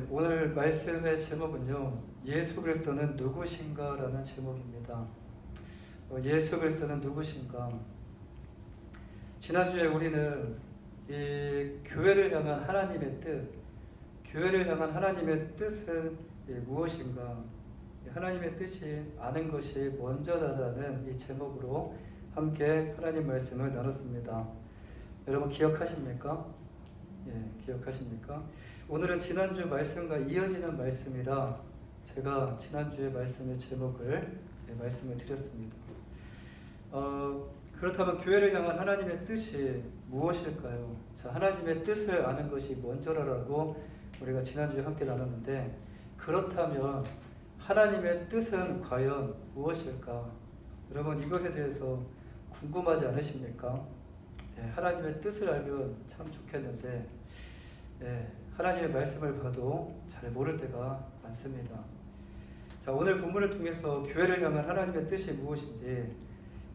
오늘 말씀의 제목은요, 예수 그리스도는 누구신가라는 제목입니다. 예수 그리스도는 누구신가? 지난주에 우리는 이 교회를 향한 하나님의 뜻, 교회를 향한 하나님의 뜻은 무엇인가? 하나님의 뜻이 아는 것이 먼저다라는 이 제목으로 함께 하나님 말씀을 나눴습니다. 여러분 기억하십니까? 기억하십니까? 오늘은 지난주 말씀과 이어지는 말씀이라 제가 지난주의 말씀의 제목을 말씀을 드렸습니다. 그렇다면 교회를 향한 하나님의 뜻이 무엇일까요? 자, 하나님의 뜻을 아는 것이 먼저라고 우리가 지난주에 함께 나눴는데, 그렇다면 하나님의 뜻은 과연 무엇일까? 여러분 이것에 대해서 궁금하지 않으십니까? 하나님의 뜻을 알면 참 좋겠는데 하나님의 말씀을 봐도 잘 모를 때가 많습니다. 자, 오늘 본문을 통해서 교회를 향한 하나님의 뜻이 무엇인지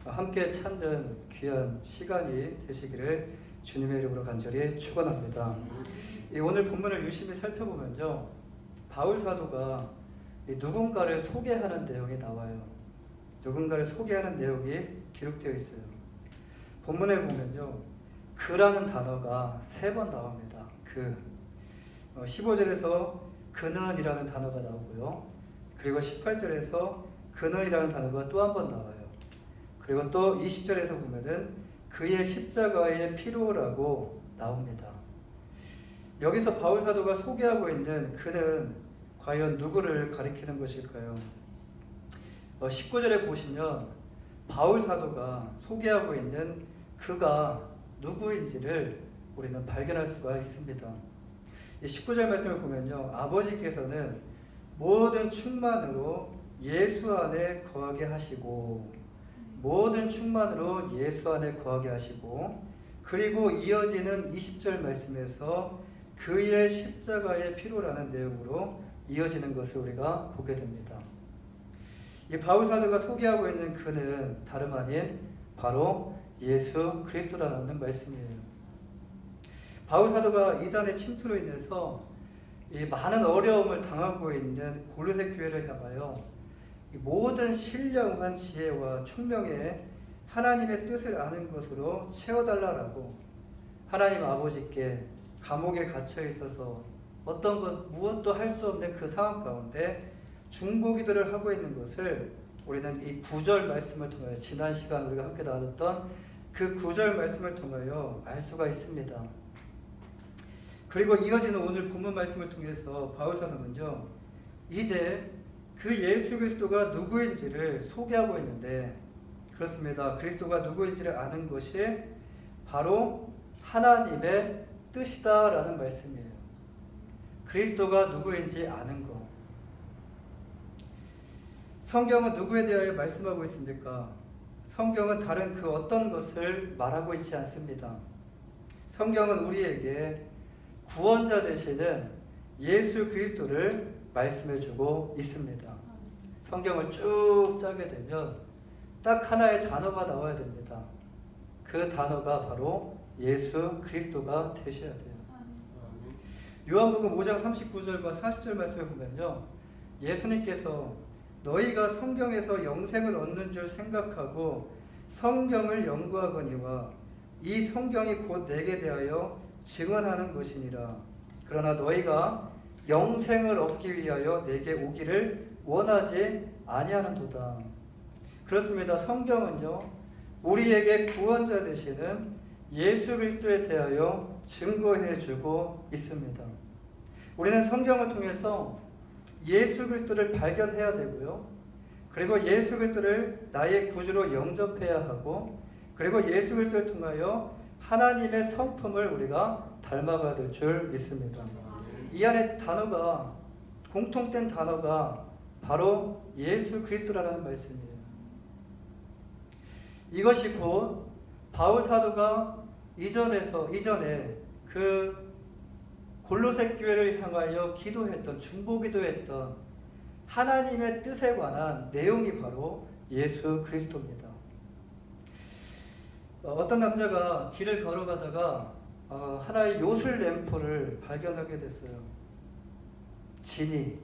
함께 찾는 귀한 시간이 되시기를 주님의 이름으로 간절히 축원합니다. 오늘 본문을 유심히 살펴보면요, 바울 사도가 누군가를 소개하는 내용이 나와요. 누군가를 소개하는 내용이 기록되어 있어요. 본문에 보면요, 그라는 단어가 3번 나옵니다. 15절에서 그는이라는 단어가 나오고요, 그리고 18절에서 그는이라는 단어가 또 한 번 나와요. 그리고 또 20절에서 보면은 그의 십자가의 피로라고 나옵니다. 여기서 바울 사도가 소개하고 있는 그는 과연 누구를 가리키는 것일까요? 19절에 보시면 바울 사도가 소개하고 있는 그가 누구인지를 우리는 발견할 수가 있습니다. 19절 말씀을 보면요, 아버지께서는 모든 충만으로 예수 안에 거하게 하시고, 모든 충만으로 예수 안에 거하게 하시고, 그리고 이어지는 20절 말씀에서 그의 십자가의 피로라는 내용으로 이어지는 것을 우리가 보게 됩니다. 이 바울 사도가 소개하고 있는 그는 다름 아닌 바로 예수 그리스도라는 말씀이에요. 바울 사도가 이단의 침투로 인해서 이 많은 어려움을 당하고 있는 골로새 교회를 향하여 모든 신령한 지혜와 총명에 하나님의 뜻을 아는 것으로 채워달라고 하나님 아버지께 감옥에 갇혀 있어서 어떤 것 무엇도 할 수 없는 그 상황 가운데 중보기도를 하고 있는 것을 우리는 이 9절 말씀을 통하여, 지난 시간 우리가 함께 나눴던 그 9절 말씀을 통하여 알 수가 있습니다. 그리고 이어지는 오늘 본문 말씀을 통해서 바울 사도는요, 이제 그 예수 그리스도가 누구인지를 소개하고 있는데, 그렇습니다. 그리스도가 누구인지를 아는 것이 바로 하나님의 뜻이다라는 말씀이에요. 그리스도가 누구인지 아는 것. 성경은 누구에 대하여 말씀하고 있습니까? 성경은 다른 그 어떤 것을 말하고 있지 않습니다. 성경은 우리에게 구원자 되시는 예수 그리스도를 말씀해주고 있습니다. 성경을 쭉 짜게 되면 딱 하나의 단어가 나와야 됩니다. 그 단어가 바로 예수 그리스도가 되셔야 돼요. 요한복음 5장 39절과 40절 말씀을 보면요, 예수님께서 너희가 성경에서 영생을 얻는 줄 생각하고 성경을 연구하거니와 이 성경이 곧 내게 대하여 증언하는 것이니라. 그러나 너희가 영생을 얻기 위하여 내게 오기를 원하지 아니하는도다. 그렇습니다. 성경은요, 우리에게 구원자 되시는 예수 그리스도에 대하여 증거해주고 있습니다. 우리는 성경을 통해서 예수 그리스도를 발견해야 되고요, 그리고 예수 그리스도를 나의 구주로 영접해야 하고, 그리고 예수 그리스도를 통하여 하나님의 성품을 우리가 닮아가야 될 줄 믿습니다. 이 안에 단어가, 공통된 단어가 바로 예수 그리스도라는 말씀이에요. 이것이 곧 바울 사도가 이전에 그 골로새 교회를 향하여 기도했던, 중보기도했던 하나님의 뜻에 관한 내용이 바로 예수 그리스도입니다. 어떤 남자가 길을 걸어가다가 하나의 요술 램프를 발견하게 됐어요. 진이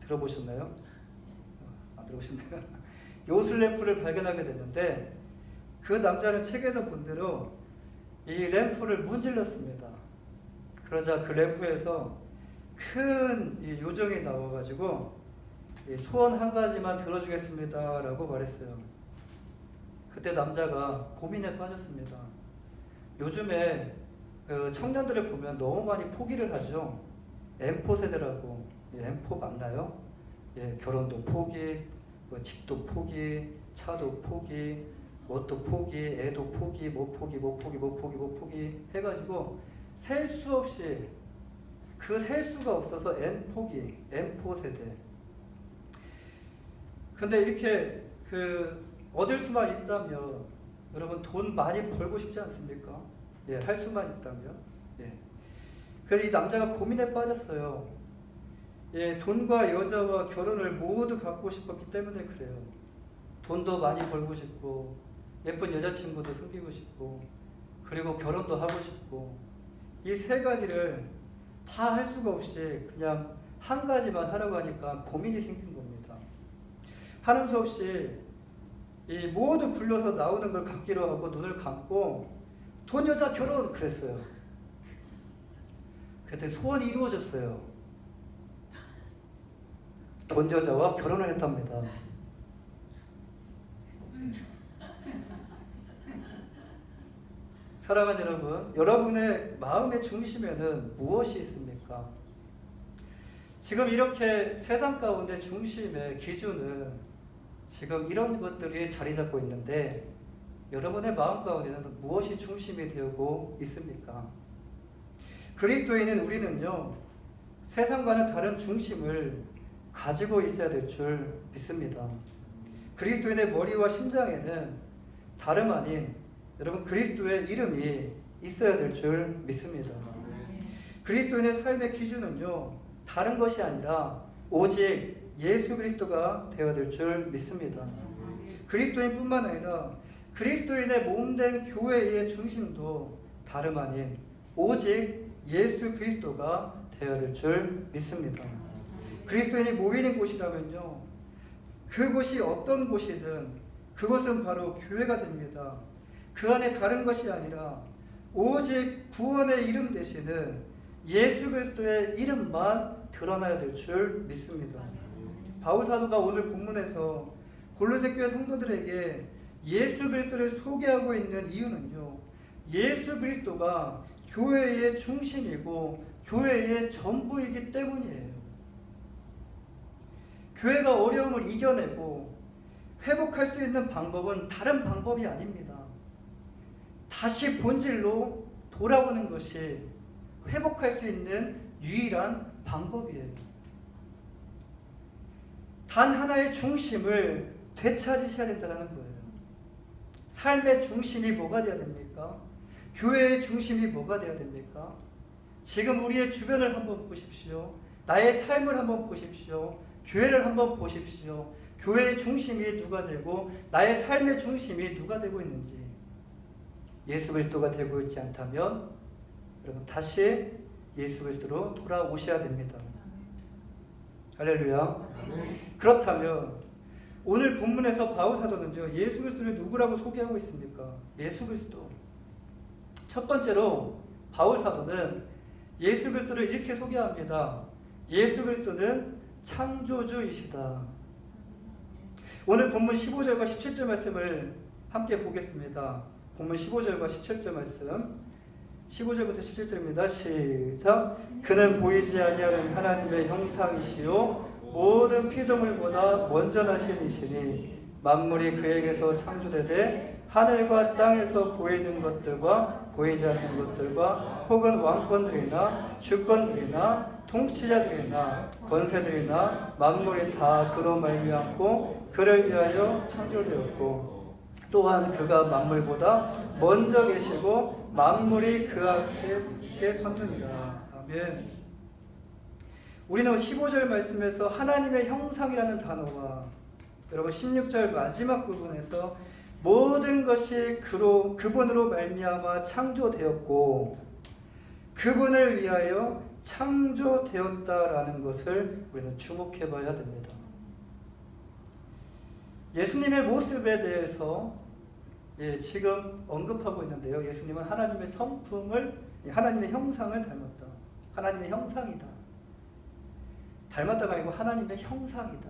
들어보셨나요? 안 들어보셨나요? 요술 램프를 발견하게 됐는데 그 남자는 책에서 본 대로 이 램프를 문질렀습니다. 그러자 그 램프에서 큰 요정이 나와가지고 소원 한 가지만 들어주겠습니다 라고 말했어요. 그때 남자가 고민에 빠졌습니다. 요즘에 청년들을 보면 너무 많이 포기를 하죠. M4 세대라고. M4 맞나요? 예, 결혼도 포기, 집도 포기, 차도 포기, 뭣도 포기, 애도 포기, 뭐 포기 해가지고 셀 수 없이 그 셀 수가 없어서 N포기, M4 세대. 근데 이렇게 얻을 수만 있다면 여러분 돈 많이 벌고 싶지 않습니까? 예, 할 수만 있다면. 예. 그래서 이 남자가 고민에 빠졌어요. 예, 돈과 여자와 결혼을 모두 갖고 싶었기 때문에 그래요. 돈도 많이 벌고 싶고 예쁜 여자친구도 사귀고 싶고 그리고 결혼도 하고 싶고 이 세 가지를 다 할 수가 없이 그냥 한 가지만 하라고 하니까 고민이 생긴 겁니다. 하는 수 없이 이 모두 불려서 나오는 걸 갖기로 하고 눈을 감고 돈, 여자, 결혼 그랬어요. 그때 소원이 이루어졌어요. 돈, 여자와 결혼을 했답니다. 사랑하는 여러분, 여러분의 마음의 중심에는 무엇이 있습니까? 지금 이렇게 세상 가운데 중심의 기준은 지금 이런 것들이 자리 잡고 있는데 여러분의 마음 가운데는 무엇이 중심이 되고 있습니까? 그리스도인은 우리는요, 세상과는 다른 중심을 가지고 있어야 될 줄 믿습니다. 그리스도인의 머리와 심장에는 다름 아닌 여러분 그리스도의 이름이 있어야 될 줄 믿습니다. 그리스도인의 삶의 기준은요, 다른 것이 아니라 오직 예수 그리스도가 되어야 될 줄 믿습니다. 그리스도인뿐만 아니라 그리스도인의 몸된 교회의 중심도 다름 아닌 오직 예수 그리스도가 되어야 될 줄 믿습니다. 그리스도인이 모이는 곳이라면요, 그곳이 어떤 곳이든 그것은 바로 교회가 됩니다. 그 안에 다른 것이 아니라 오직 구원의 이름 되시는 예수 그리스도의 이름만 드러나야 될 줄 믿습니다. 바울 사도가 오늘 본문에서 골로새 교회 성도들에게 예수 그리스도를 소개하고 있는 이유는요, 예수 그리스도가 교회의 중심이고 교회의 전부이기 때문이에요. 교회가 어려움을 이겨내고 회복할 수 있는 방법은 다른 방법이 아닙니다. 다시 본질로 돌아오는 것이 회복할 수 있는 유일한 방법이에요. 단 하나의 중심을 되찾으셔야 된다는 거예요. 삶의 중심이 뭐가 되어야 됩니까? 교회의 중심이 뭐가 되어야 됩니까? 지금 우리의 주변을 한번 보십시오. 나의 삶을 한번 보십시오. 교회를 한번 보십시오. 교회의 중심이 누가 되고 나의 삶의 중심이 누가 되고 있는지 예수 그리스도가 되고 있지 않다면 여러분 다시 예수 그리스도로 돌아오셔야 됩니다. 할렐루야. 그렇다면 오늘 본문에서 바울 사도는요, 예수 그리스도를 누구라고 소개하고 있습니까? 예수 그리스도. 첫 번째로 바울 사도는 예수 그리스도를 이렇게 소개합니다. 예수 그리스도는 창조주이시다. 오늘 본문 15절과 17절 말씀을 함께 보겠습니다. 본문 15절과 17절 말씀, 15절부터 17절입니다. 시작. 그는 보이지 아니하는 하나님의 형상이시요 모든 피조물보다 먼저 나신 이시니 만물이 그에게서 창조되되 하늘과 땅에서 보이는 것들과 보이지 않는 것들과 혹은 왕권들이나 주권들이나 통치자들이나 권세들이나 만물이 다 그로 말미암고 그를 위하여 창조되었고 또한 그가 만물보다 먼저 계시고 만물이 그 앞에 섰느니라. 아멘. 우리는 15절 말씀에서 하나님의 형상이라는 단어와 여러분 16절 마지막 부분에서 모든 것이 그분으로 말미암아 창조되었고 그분을 위하여 창조되었다라는 것을 우리는 주목해 봐야 됩니다. 예수님의 모습에 대해서 지금 언급하고 있는데요. 예수님은 하나님의 성품을, 하나님의 형상을 닮았다. 하나님의 형상이다. 닮았다가 아니고 하나님의 형상이다.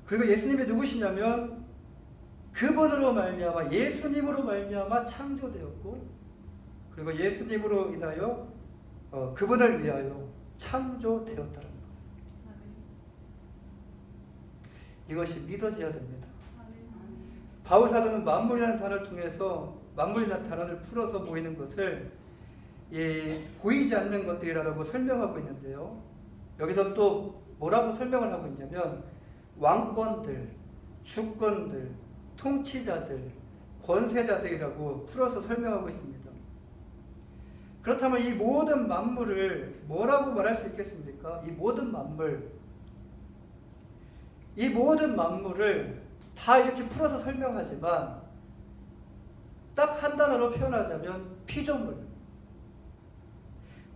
그리고 예수님이 누구시냐면 그분으로 말미암아, 예수님으로 말미암아 창조되었고, 그리고 예수님으로 인하여 그분을 위하여 창조되었다는 것. 이것이 믿어져야 됩니다. 바울 사도는 만물이라는 단어를 통해서, 만물이라는 단어를 풀어서 보이는 것을 보이지 않는 것들이라고 설명하고 있는데요. 여기서 또 뭐라고 설명을 하고 있냐면 왕권들, 주권들, 통치자들, 권세자들이라고 풀어서 설명하고 있습니다. 그렇다면 이 모든 만물을 뭐라고 말할 수 있겠습니까? 이 모든 만물을 다 이렇게 풀어서 설명하지만 딱 한 단어로 표현하자면 피조물,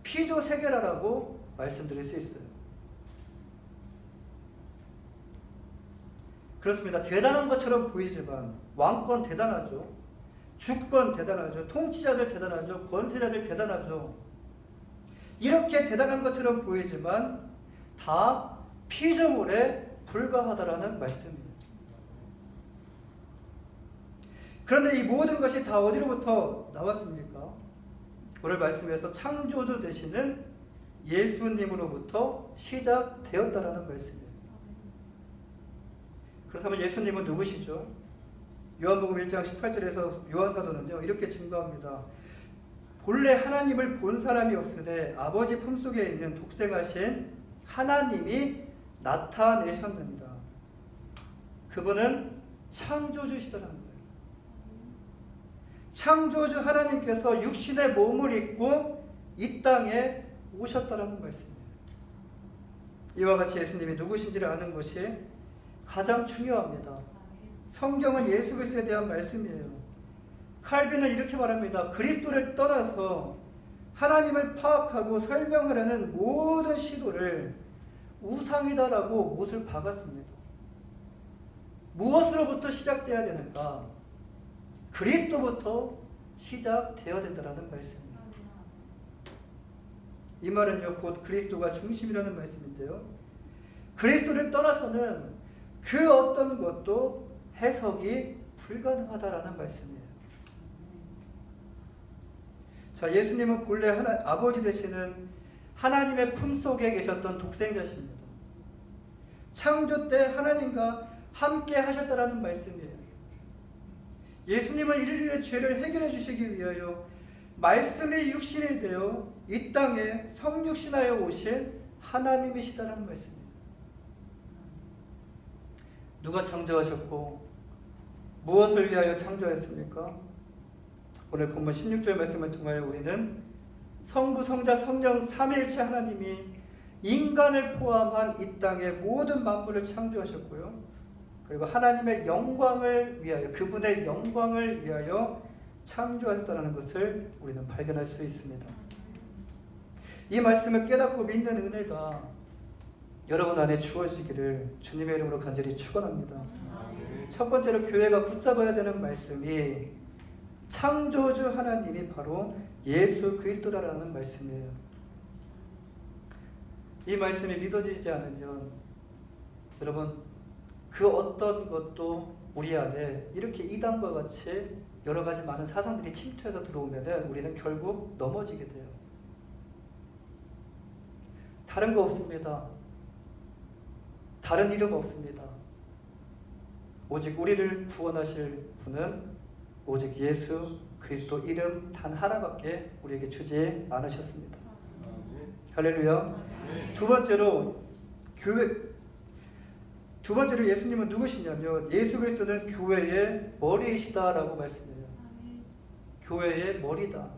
피조세계라고 말씀드릴 수 있어요. 그렇습니다. 대단한 것처럼 보이지만 왕권 대단하죠. 주권 대단하죠. 통치자들 대단하죠. 권세자들 대단하죠. 이렇게 대단한 것처럼 보이지만 다 피조물에 불과하다라는 말씀이에요. 그런데 이 모든 것이 다 어디로부터 나왔습니까? 오늘 말씀에서 창조주 되시는 예수님으로부터 시작되었다라는 말씀이에요. 그렇다면 예수님은 누구시죠? 요한복음 1장 18절에서 요한사도는요 이렇게 증거합니다. 본래 하나님을 본 사람이 없으되 아버지 품속에 있는 독생하신 하나님이 나타내셨느니라. 그분은 창조주시더라는 거예요. 창조주 하나님께서 육신의 몸을 입고 이 땅에 오셨다라는 말씀이에요. 이와 같이 예수님이 누구신지를 아는 것이 가장 중요합니다. 성경은 예수 그리스도에 대한 말씀이에요. 칼빈은 이렇게 말합니다. 그리스도를 떠나서 하나님을 파악하고 설명하려는 모든 시도를 우상이다라고 못을 박았습니다. 무엇으로부터 시작돼야 되는가? 그리스도부터 시작되어야 된다는 말씀입니다. 이 말은요 곧 그리스도가 중심이라는 말씀인데요. 그리스도를 떠나서는 그 어떤 것도 해석이 불가능하다라는 말씀이에요. 자, 예수님은 본래 아버지 되시는 하나님의 품속에 계셨던 독생자십니다. 창조 때 하나님과 함께 하셨다라는 말씀이에요. 예수님은 인류의 죄를 해결해 주시기 위하여 말씀이 육신이 되어 이 땅에 성육신하여 오신 하나님이시다라는 말씀입니다. 누가 창조하셨고 무엇을 위하여 창조했습니까? 오늘 본문 16절 말씀을 통하여 우리는 성부, 성자, 성령 삼위일체 하나님이 인간을 포함한 이 땅의 모든 만물을 창조하셨고요. 그리고 하나님의 영광을 위하여, 그분의 영광을 위하여 창조하셨다는 것을 우리는 발견할 수 있습니다. 이 말씀을 깨닫고 믿는 은혜가 여러분 안에 주어지기를 주님의 이름으로 간절히 축원합니다. 첫 번째로 교회가 붙잡아야 되는 말씀이 창조주 하나님이 바로 예수 그리스도라는 말씀이에요. 이 말씀이 믿어지지 않으면 여러분 그 어떤 것도 우리 안에 이렇게 이단과 같이 여러 가지 많은 사상들이 침투해서 들어오면 우리는 결국 넘어지게 돼요. 다른 거 없습니다. 다른 이름 없습니다. 오직 우리를 구원하실 분은 오직 예수 그리스도 이름 단 하나밖에 우리에게 주지 않으셨습니다. 할렐루야. 두 번째로 예수님은 누구시냐면 예수 그리스도는 교회의 머리이시다라고 말씀해요. 교회의 머리다.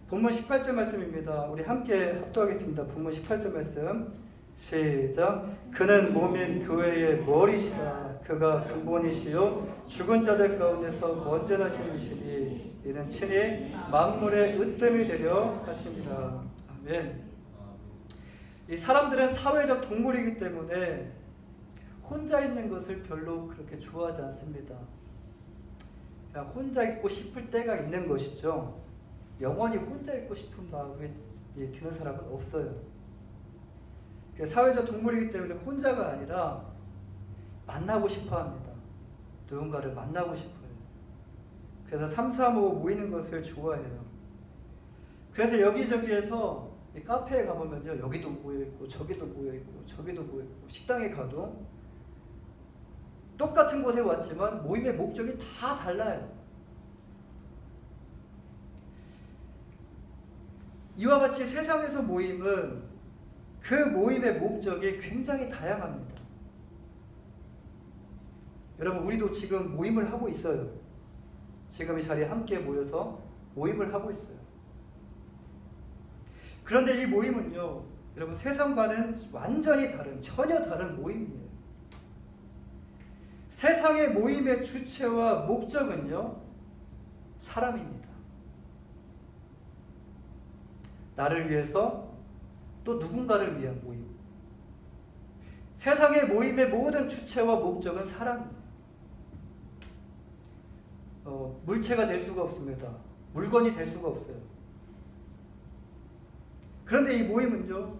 본문 18절 말씀입니다. 우리 함께 합독하겠습니다. 본문 18절 말씀 시작. 그는 몸인 교회의 머리시라. 그가 근본이시요 죽은 자들 가운데서 먼저 나신 이시니 이는 친히 만물의 으뜸이 되려 하십니다. 아멘. 이 사람들은 사회적 동물이기 때문에 혼자 있는 것을 별로 그렇게 좋아하지 않습니다. 그냥 혼자 있고 싶을 때가 있는 것이죠. 영원히 혼자 있고 싶은 마음이 드는 사람은 없어요. 사회적 동물이기 때문에 혼자가 아니라 만나고 싶어 합니다. 누군가를 만나고 싶어요. 그래서 3, 4, 5 모이는 것을 좋아해요. 그래서 여기저기에서 이 카페에 가보면요, 여기도 모여있고 저기도 모여있고 저기도 모여있고, 식당에 가도 똑같은 곳에 왔지만 모임의 목적이 다 달라요. 이와 같이 세상에서 모임은 그 모임의 목적이 굉장히 다양합니다. 여러분, 우리도 지금 모임을 하고 있어요. 지금 이 자리에 함께 모여서 모임을 하고 있어요. 그런데 이 모임은요, 여러분, 세상과는 완전히 다른, 전혀 다른 모임이에요. 세상의 모임의 주체와 목적은요, 사람입니다. 나를 위해서, 또 누군가를 위한 모임. 세상의 모임의 모든 주체와 목적은 사람입니다. 물체가 될 수가 없습니다. 물건이 될 수가 없어요. 그런데 이 모임은요,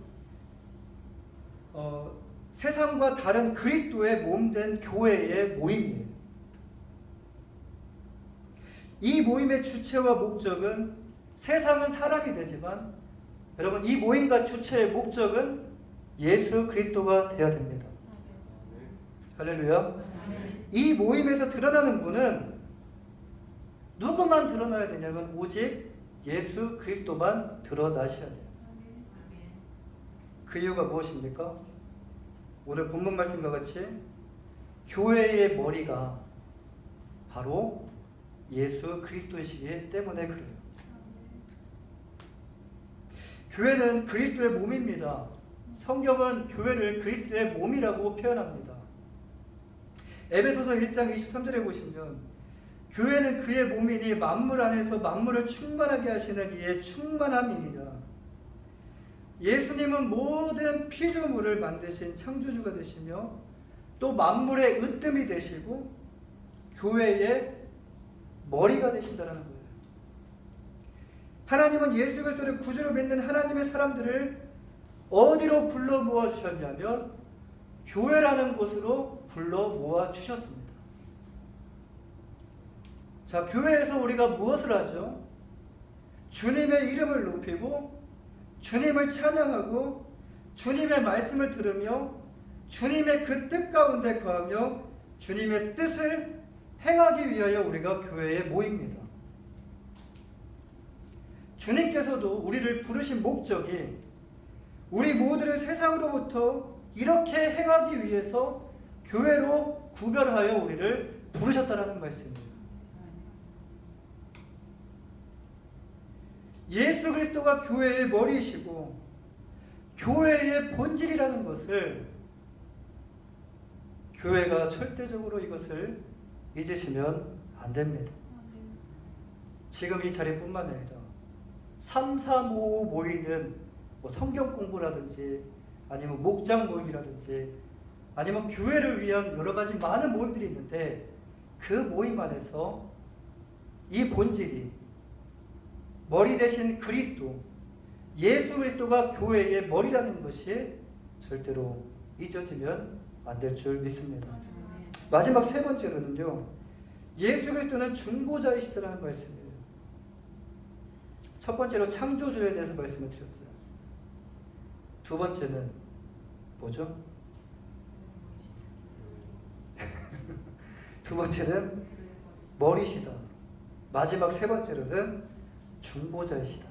세상과 다른 그리스도의 몸된 교회의 모임이에요. 이 모임의 주체와 목적은 세상은 사람이 되지만, 여러분, 이 모임과 주체의 목적은 예수 그리스도가 되어야 됩니다. 할렐루야. 이 모임에서 드러나는 분은 누구만 드러나야 되냐면 오직 예수 그리스도만 드러나셔야 돼요. 그 이유가 무엇입니까? 오늘 본문 말씀과 같이 교회의 머리가 바로 예수 그리스도이시기 때문에 그래요. 교회는 그리스도의 몸입니다. 성경은 교회를 그리스도의 몸이라고 표현합니다. 에베소서 1장 23절에 보시면 교회는 그의 몸이니 만물 안에서 만물을 충만하게 하시는 이의 충만함이니라. 예수님은 모든 피조물을 만드신 창조주가 되시며 또 만물의 으뜸이 되시고 교회의 머리가 되신다는 거예요. 하나님은 예수 그리스도를 구주로 믿는 하나님의 사람들을 어디로 불러 모아 주셨냐면 교회라는 곳으로 불러 모아 주셨습니다. 자, 교회에서 우리가 무엇을 하죠? 주님의 이름을 높이고 주님을 찬양하고 주님의 말씀을 들으며 주님의 그 뜻 가운데 거하며 주님의 뜻을 행하기 위하여 우리가 교회에 모입니다. 주님께서도 우리를 부르신 목적이 우리 모두를 세상으로부터 이렇게 행하기 위해서 교회로 구별하여 우리를 부르셨다는 말씀입니다. 예수 그리스도가 교회의 머리이시고 교회의 본질이라는 것을 교회가 절대적으로 이것을 잊으시면 안 됩니다. 지금 이 자리뿐만 아니라 3, 4, 5 모이는 성경 공부라든지 아니면 목장 모임이라든지 아니면 교회를 위한 여러 가지 많은 모임들이 있는데 그 모임 안에서 이 본질이 머리 대신 그리스도, 예수 그리스도가 교회의 머리라는 것이 절대로 잊어지면 안 될 줄 믿습니다. 마지막 세 번째로는요, 예수 그리스도는 중보자이시다라는 말씀이에요. 첫 번째로 창조주에 대해서 말씀을 드렸어요. 두 번째는 뭐죠? 두 번째는 머리시다. 마지막 세 번째로는 중보자이시다.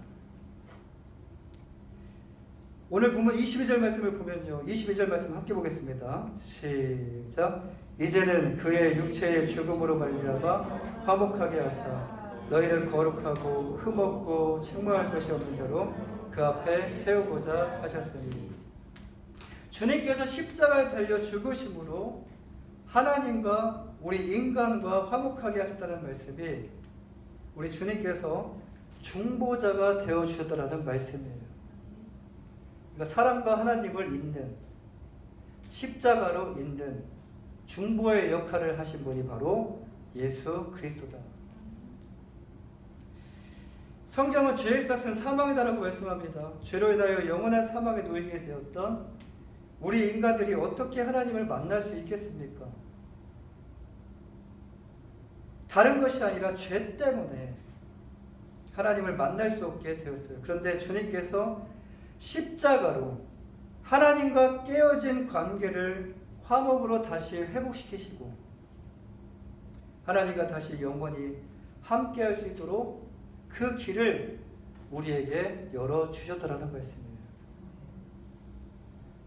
오늘 본문 22절 말씀을 보면요, 22절 말씀 함께 보겠습니다. 시작. 이제는 그의 육체의 죽음으로 말미암아 화목하게 하사 너희를 거룩하고 흠없고 책망할 것이 없는 자로 그 앞에 세우고자 하셨으니. 주님께서 십자가에 달려 죽으심으로 하나님과 우리 인간과 화목하게 하셨다는 말씀이 우리 주님께서 중보자가 되어 주셨다는 말씀이에요. 그러니까 사람과 하나님을 잇는, 십자가로 잇는 중보의 역할을 하신 분이 바로 예수 그리스도다. 성경은 죄의 값은 사망이다라고 말씀합니다. 죄로 인하여 영원한 사망에 놓이게 되었던 우리 인간들이 어떻게 하나님을 만날 수 있겠습니까? 다른 것이 아니라 죄 때문에 하나님을 만날 수 없게 되었어요. 그런데 주님께서 십자가로 하나님과 깨어진 관계를 화목으로 다시 회복시키시고 하나님과 다시 영원히 함께할 수 있도록 그 길을 우리에게 열어주셨다는 말씀이에요.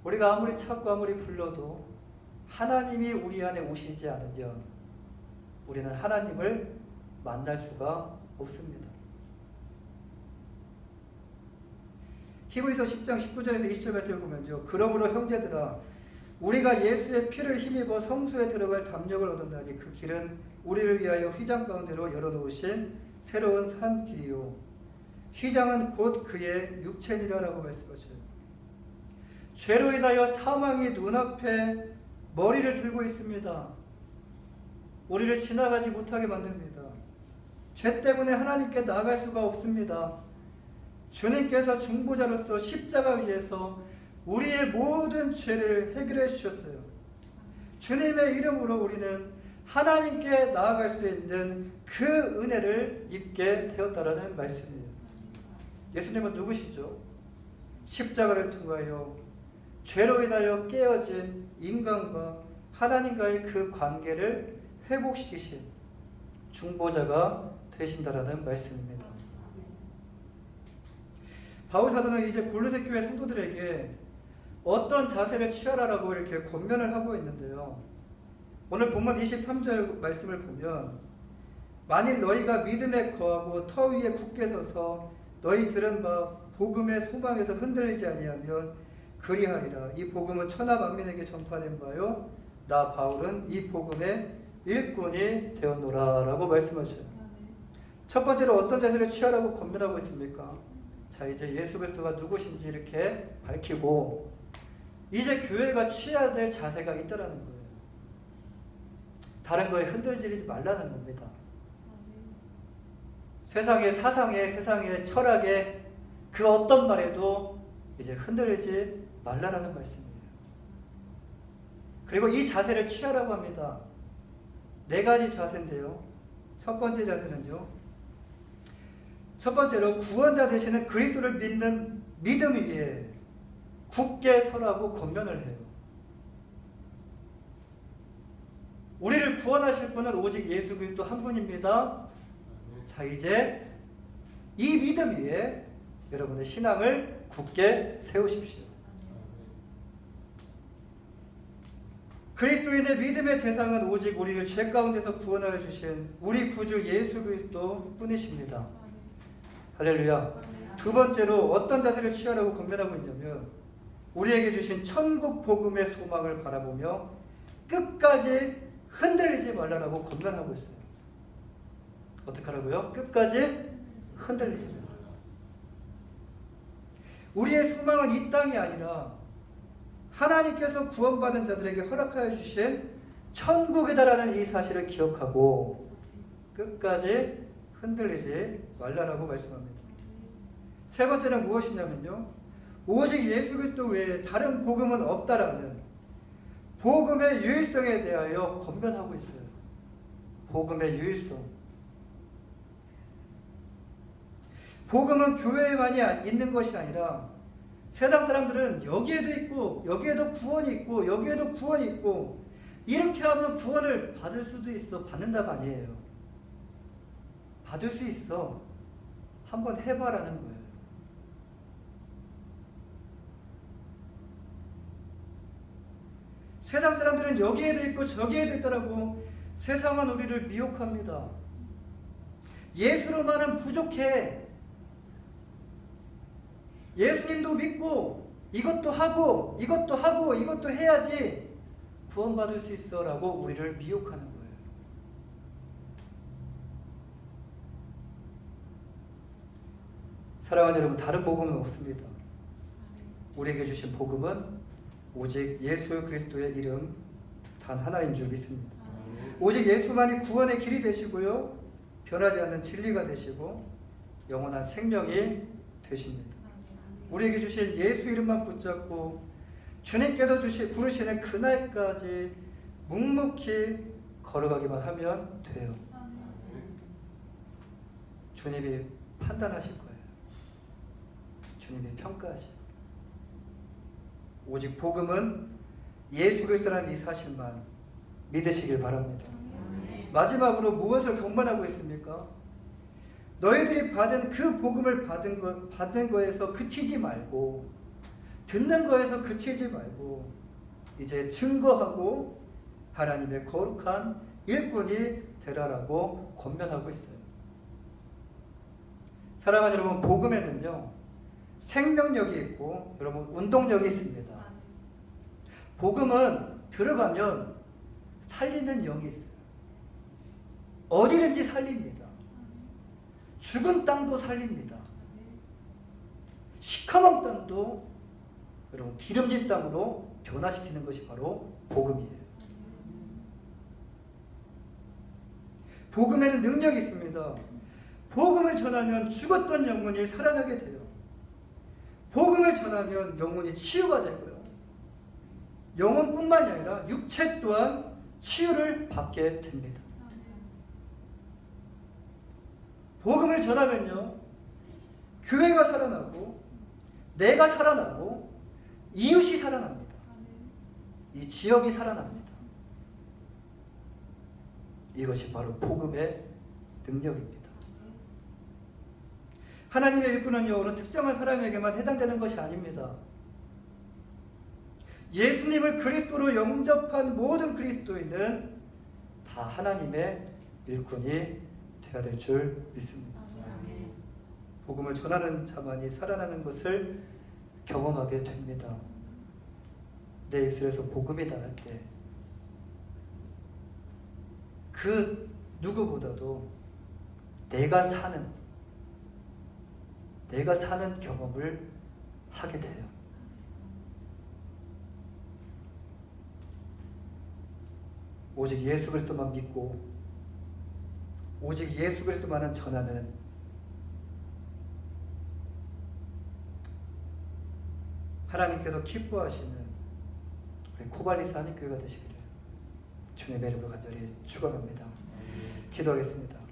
우리가 아무리 찾고 아무리 불러도 하나님이 우리 안에 오시지 않으면 우리는 하나님을 만날 수가 없습니다. 히브리서 10장 19절에서 20절 말씀을 보면요. 그러므로 형제들아 우리가 예수의 피를 힘입어 성소에 들어갈 담력을 얻었나니 그 길은 우리를 위하여 휘장 가운데로 열어놓으신 새로운 산 길이요 휘장은 곧 그의 육체니라라고 말씀하셔요. 죄로 인하여 사망이 눈앞에 머리를 들고 있습니다. 우리를 지나가지 못하게 만듭니다. 죄 때문에 하나님께 나아갈 수가 없습니다. 주님께서 중보자로서 십자가 위에서 우리의 모든 죄를 해결해 주셨어요. 주님의 이름으로 우리는 하나님께 나아갈 수 있는 그 은혜를 입게 되었다라는 말씀이에요. 예수님은 누구시죠? 십자가를 통하여 죄로 인하여 깨어진 인간과 하나님과의 그 관계를 회복시키신 중보자가 되신다라는 말씀입니다. 바울 사도는 이제 골로새 교회 성도들에게 어떤 자세를 취하라라고 이렇게 권면을 하고 있는데요. 오늘 본문 23절 말씀을 보면 만일 너희가 믿음에 거하고 터 위에 굳게 서서 너희 들은 바 복음의 소망에서 흔들리지 아니하면 그리하리라. 이 복음은 천하 만민에게 전파된 바요 나 바울은 이 복음의 일꾼이 되었노라 라고 말씀하셔요. 첫 번째로 어떤 자세를 취하라고 권면하고 있습니까? 자, 이제 예수 그리스도가 누구신지 이렇게 밝히고 이제 교회가 취해야 될 자세가 있다라는 거예요. 다른 거에 흔들리지 말라는 겁니다. 세상의 사상에, 세상의 철학에 그 어떤 말에도 이제 흔들리지 말라라는 말씀이에요. 그리고 이 자세를 취하라고 합니다. 4가지 자세인데요. 첫 번째 자세는요. 첫 번째로 구원자 되시는 그리스도를 믿는 믿음 위에 굳게 서라고 권면을 해요. 우리를 구원하실 분은 오직 예수 그리스도 한 분입니다. 자, 이제 이 믿음 위에 여러분의 신앙을 굳게 세우십시오. 그리스도인의 믿음의 대상은 오직 우리를 죄 가운데서 구원하여 주신 우리 구주 예수 그리스도 뿐이십니다. 할렐루야. 두 번째로 어떤 자세를 취하라고 권면하고 있냐면 우리에게 주신 천국 복음의 소망을 바라보며 끝까지 흔들리지 말라라고 권면하고 있어요. 어떻게 하라고요? 끝까지 흔들리지 말라. 우리의 소망은 이 땅이 아니라 하나님께서 구원받은 자들에게 허락하여 주신 천국이다라는 이 사실을 기억하고 끝까지 흔들리지 말라라고 말씀합니다. 세 번째는 무엇이냐면요. 오직 예수 그리스도 외에 다른 복음은 없다라는 복음의 유일성에 대하여 권면하고 있어요. 복음의 유일성. 복음은 교회에만이 있는 것이 아니라 세상 사람들은 여기에도 있고 여기에도 구원이 있고 여기에도 구원이 있고 이렇게 하면 구원을 받을 수도 있어. 받는다가 아니에요. 받을 수 있어. 한번 해봐라는 거예요. 세상 사람들은 여기에도 있고 저기에도 있다라고 세상은 우리를 미혹합니다. 예수로만은 부족해. 예수님도 믿고 이것도 하고 이것도 하고 이것도 해야지 구원받을 수 있어 라고 우리를 미혹하는 거예요. 사랑하는 여러분, 다른 복음은 없습니다. 우리에게 주신 복음은 오직 예수 그리스도의 이름 단 하나인 줄 믿습니다. 오직 예수만이 구원의 길이 되시고요, 변하지 않는 진리가 되시고 영원한 생명이 되십니다. 우리에게 주신 예수 이름만 붙잡고 주님께서 부르시는 그날까지 묵묵히 걸어가기만 하면 돼요. 주님이 판단하실 거예요. 주님이 평가하시고, 오직 복음은 예수 그리스도라는 이 사실만 믿으시길 바랍니다. 마지막으로 무엇을 경반하고 있습니까? 너희들이 받은 그 복음을 받는 거에서 그치지 말고, 듣는 거에서 그치지 말고 이제 증거하고 하나님의 거룩한 일꾼이 되라라고 권면하고 있어요. 사랑하는 여러분, 복음에는요 생명력이 있고 여러분 운동력이 있습니다. 복음은 들어가면 살리는 영이 있어요. 어디든지 살립니다. 죽은 땅도 살립니다. 시커먼 땅도 여러분 기름진 땅으로 변화시키는 것이 바로 복음이에요. 복음에는 능력이 있습니다. 복음을 전하면 죽었던 영혼이 살아나게 돼요. 복음을 전하면 영혼이 치유가 되고요, 영혼뿐만이 아니라 육체 또한 치유를 받게 됩니다. 복음을 전하면요 교회가 살아나고 내가 살아나고 이웃이 살아납니다. 이 지역이 살아납니다. 이것이 바로 복음의 능력입니다. 하나님의 일꾼은요 어느 특정한 사람에게만 해당되는 것이 아닙니다. 예수님을 그리스도로 영접한 모든 그리스도인은 다 하나님의 일꾼이 되어야 될 줄 믿습니다. 복음을 전하는 자만이 살아나는 것을 경험하게 됩니다. 내 입술에서 복음이 나갈 때 그 누구보다도 내가 사는 경험을 하게 돼요. 오직 예수 그리스도만 믿고 오직 예수 그리스도만을 전하는 하나님께서 기뻐하시는 우리 코발리스 한인교회가 되시기를 주님의 이름으로 간절히 축원합니다. 기도하겠습니다.